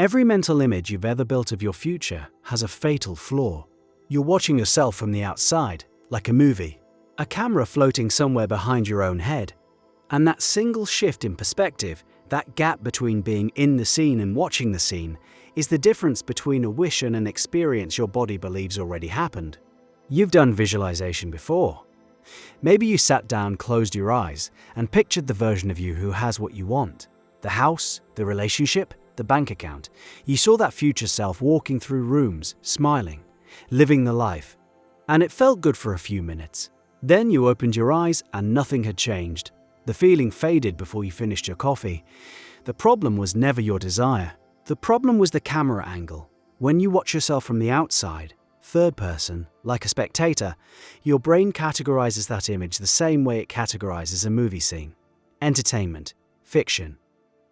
Every mental image you've ever built of your future has a fatal flaw. You're watching yourself from the outside, like a movie, a camera floating somewhere behind your own head. And that single shift in perspective, that gap between being in the scene and watching the scene, is the difference between a wish and an experience your body believes already happened. You've done visualization before. Maybe you sat down, closed your eyes, and pictured the version of you who has what you want. The house, the relationship, the bank account. You saw that future self walking through rooms, smiling, living the life. And it felt good for a few minutes. Then you opened your eyes and nothing had changed. The feeling faded before you finished your coffee. The problem was never your desire. The problem was the camera angle. When you watch yourself from the outside, third person, like a spectator, your brain categorizes that image the same way it categorizes a movie scene. Entertainment, fiction,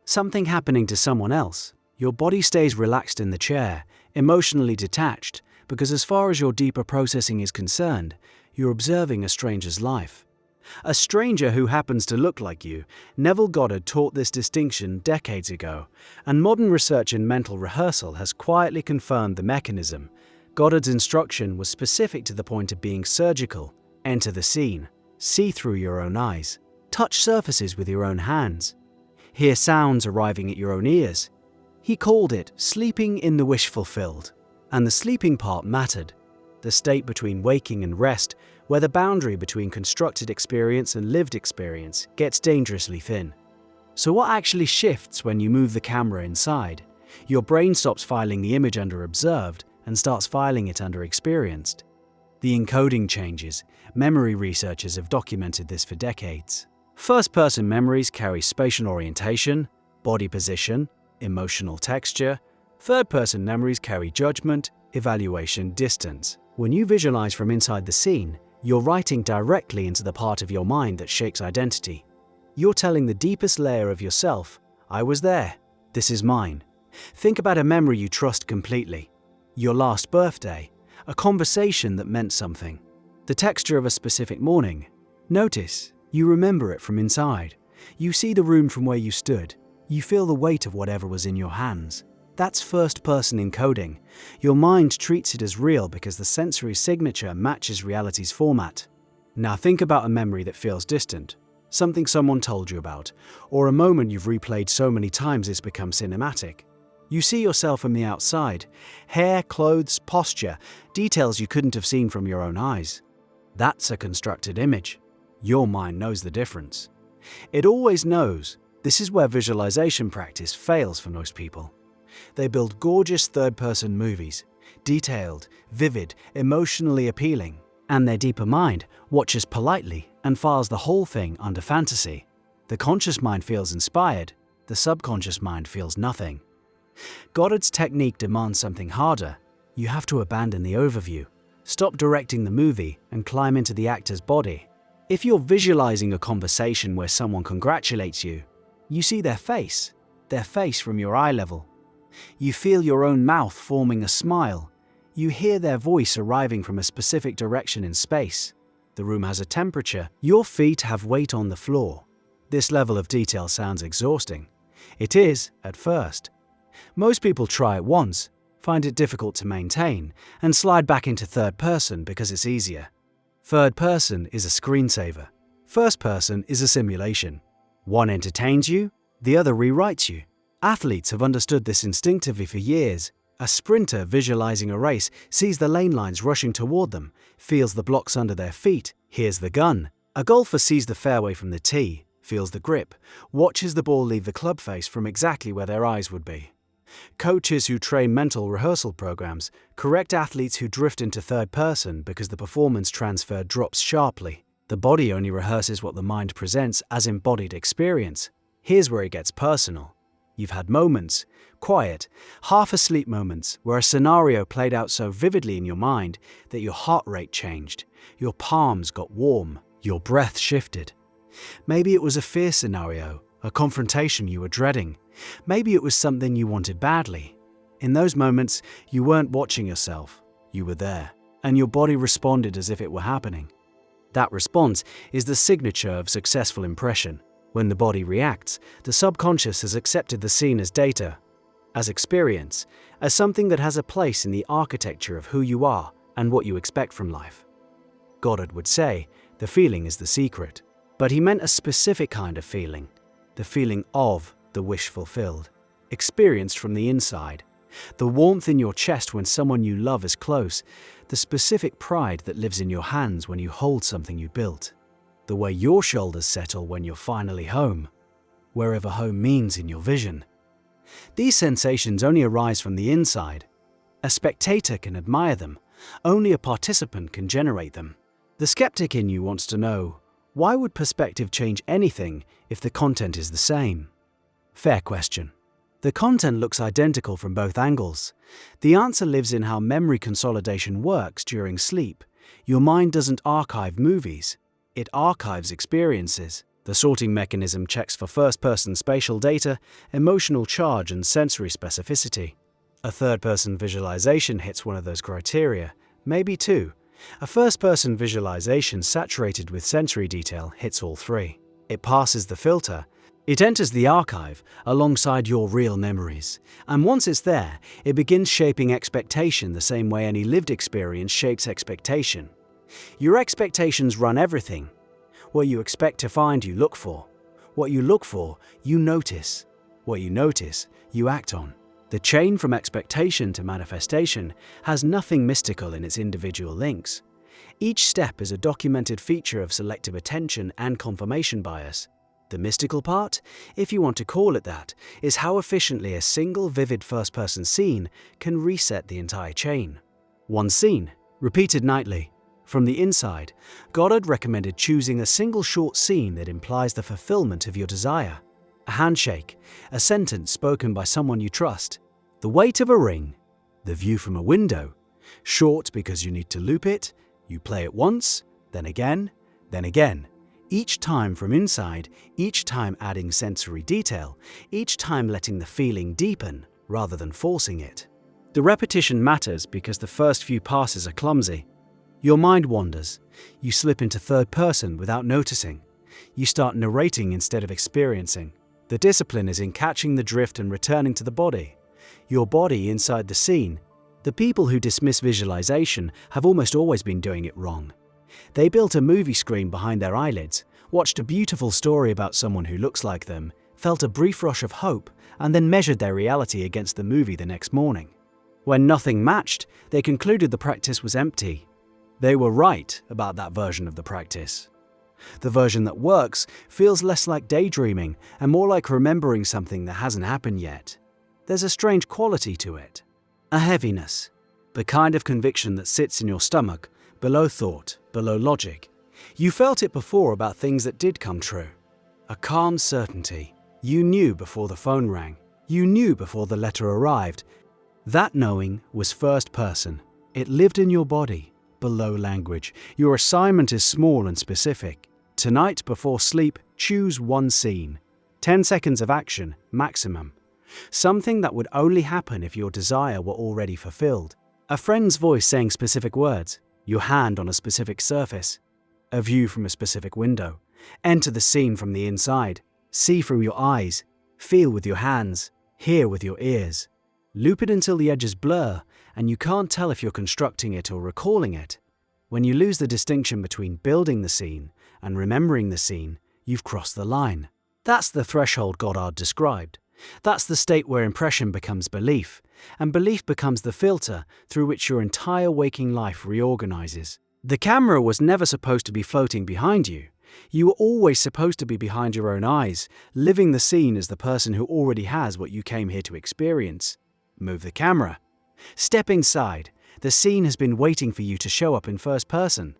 something happening to someone else. Your body stays relaxed in the chair, emotionally detached, because as far as your deeper processing is concerned, you're observing a stranger's life. A stranger who happens to look like you. Neville Goddard taught this distinction decades ago, and modern research in mental rehearsal has quietly confirmed the mechanism. Goddard's instruction was specific to the point of being surgical. Enter the scene, see through your own eyes, touch surfaces with your own hands, hear sounds arriving at your own ears. He called it sleeping in the wish fulfilled. And the sleeping part mattered, the state between waking and rest, where the boundary between constructed experience and lived experience gets dangerously thin. So what actually shifts when you move the camera inside? Your brain stops filing the image under observed and starts filing it under experienced. The encoding changes. Memory researchers have documented this for decades. First-person memories carry spatial orientation, body position, emotional texture. Third-person memories carry judgment, evaluation, distance. When you visualize from inside the scene, you're writing directly into the part of your mind that shapes identity. You're telling the deepest layer of yourself, I was there, this is mine. Think about a memory you trust completely. Your last birthday, a conversation that meant something, the texture of a specific morning. Notice, you remember it from inside. You see the room from where you stood. You feel the weight of whatever was in your hands. That's first-person encoding. Your mind treats it as real because the sensory signature matches reality's format. Now think about a memory that feels distant, something someone told you about, or a moment you've replayed so many times it's become cinematic. You see yourself from the outside, hair, clothes, posture, details you couldn't have seen from your own eyes. That's a constructed image. Your mind knows the difference. It always knows. This is where visualization practice fails for most people. They build gorgeous third-person movies, detailed, vivid, emotionally appealing, and their deeper mind watches politely and files the whole thing under fantasy. The conscious mind feels inspired, the subconscious mind feels nothing. Goddard's technique demands something harder. You have to abandon the overview, stop directing the movie, and climb into the actor's body. If you're visualizing a conversation where someone congratulates you, you see their face from your eye level. You feel your own mouth forming a smile. You hear their voice arriving from a specific direction in space. The room has a temperature. Your feet have weight on the floor. This level of detail sounds exhausting. It is, at first. Most people try it once, find it difficult to maintain, and slide back into third person because it's easier. Third person is a screensaver. First person is a simulation. One entertains you, the other rewrites you. Athletes have understood this instinctively for years. A sprinter visualizing a race sees the lane lines rushing toward them, feels the blocks under their feet, hears the gun. A golfer sees the fairway from the tee, feels the grip, watches the ball leave the club face from exactly where their eyes would be. Coaches who train mental rehearsal programs correct athletes who drift into third person because the performance transfer drops sharply. The body only rehearses what the mind presents as embodied experience. Here's where it gets personal. You've had moments, quiet, half-asleep moments, where a scenario played out so vividly in your mind that your heart rate changed, your palms got warm, your breath shifted. Maybe it was a fear scenario, a confrontation you were dreading. Maybe it was something you wanted badly. In those moments, you weren't watching yourself, you were there, and your body responded as if it were happening. That response is the signature of successful impression. When the body reacts, the subconscious has accepted the scene as data. as experience, as something that has a place in the architecture of who you are and what you expect from life. Goddard would say, the feeling is the secret. But he meant a specific kind of feeling, the feeling of the wish fulfilled, experienced from the inside, the warmth in your chest when someone you love is close, the specific pride that lives in your hands when you hold something you built, the way your shoulders settle when you're finally home, wherever home means in your vision. These sensations only arise from the inside. A spectator can admire them, only a participant can generate them. The skeptic in you wants to know, why would perspective change anything if the content is the same? Fair question. The content looks identical from both angles. The answer lives in how memory consolidation works during sleep. Your mind doesn't archive movies, it archives experiences. The sorting mechanism checks for first-person spatial data, emotional charge, and sensory specificity. A third-person visualization hits one of those criteria, maybe two. A first-person visualization saturated with sensory detail hits all three. It passes the filter. It enters the archive alongside your real memories. And once it's there, it begins shaping expectation the same way any lived experience shapes expectation. Your expectations run everything. What you expect to find, you look for. What you look for, you notice. What you notice, you act on. The chain from expectation to manifestation has nothing mystical in its individual links. Each step is a documented feature of selective attention and confirmation bias. The mystical part, if you want to call it that, is how efficiently a single vivid first-person scene can reset the entire chain. One scene, repeated nightly. From the inside, Goddard recommended choosing a single short scene that implies the fulfillment of your desire. A handshake, a sentence spoken by someone you trust, the weight of a ring, the view from a window. Short because you need to loop it, you play it once, then again, each time from inside, each time adding sensory detail, each time letting the feeling deepen rather than forcing it. The repetition matters because the first few passes are clumsy. Your mind wanders. You slip into third person without noticing. You start narrating instead of experiencing. The discipline is in catching the drift and returning to the body. Your body inside the scene. The people who dismiss visualization have almost always been doing it wrong. They built a movie screen behind their eyelids, watched a beautiful story about someone who looks like them, felt a brief rush of hope, and then measured their reality against the movie the next morning. When nothing matched, they concluded the practice was empty. They were right about that version of the practice. The version that works feels less like daydreaming and more like remembering something that hasn't happened yet. There's a strange quality to it. A heaviness. The kind of conviction that sits in your stomach, below thought, below logic. You felt it before about things that did come true. A calm certainty. You knew before the phone rang. You knew before the letter arrived. That knowing was first person. It lived in your body. Below language. Your assignment is small and specific. Tonight before sleep, choose one scene. 10 seconds of action, maximum. Something that would only happen if your desire were already fulfilled. A friend's voice saying specific words. Your hand on a specific surface. A view from a specific window. Enter the scene from the inside. See through your eyes. Feel with your hands. Hear with your ears. Loop it until the edges blur, and you can't tell if you're constructing it or recalling it. When you lose the distinction between building the scene and remembering the scene, you've crossed the line. That's the threshold Goddard described. That's the state where impression becomes belief, and belief becomes the filter through which your entire waking life reorganizes. The camera was never supposed to be floating behind you. You were always supposed to be behind your own eyes, living the scene as the person who already has what you came here to experience. Move the camera. Step inside. The scene has been waiting for you to show up in first person.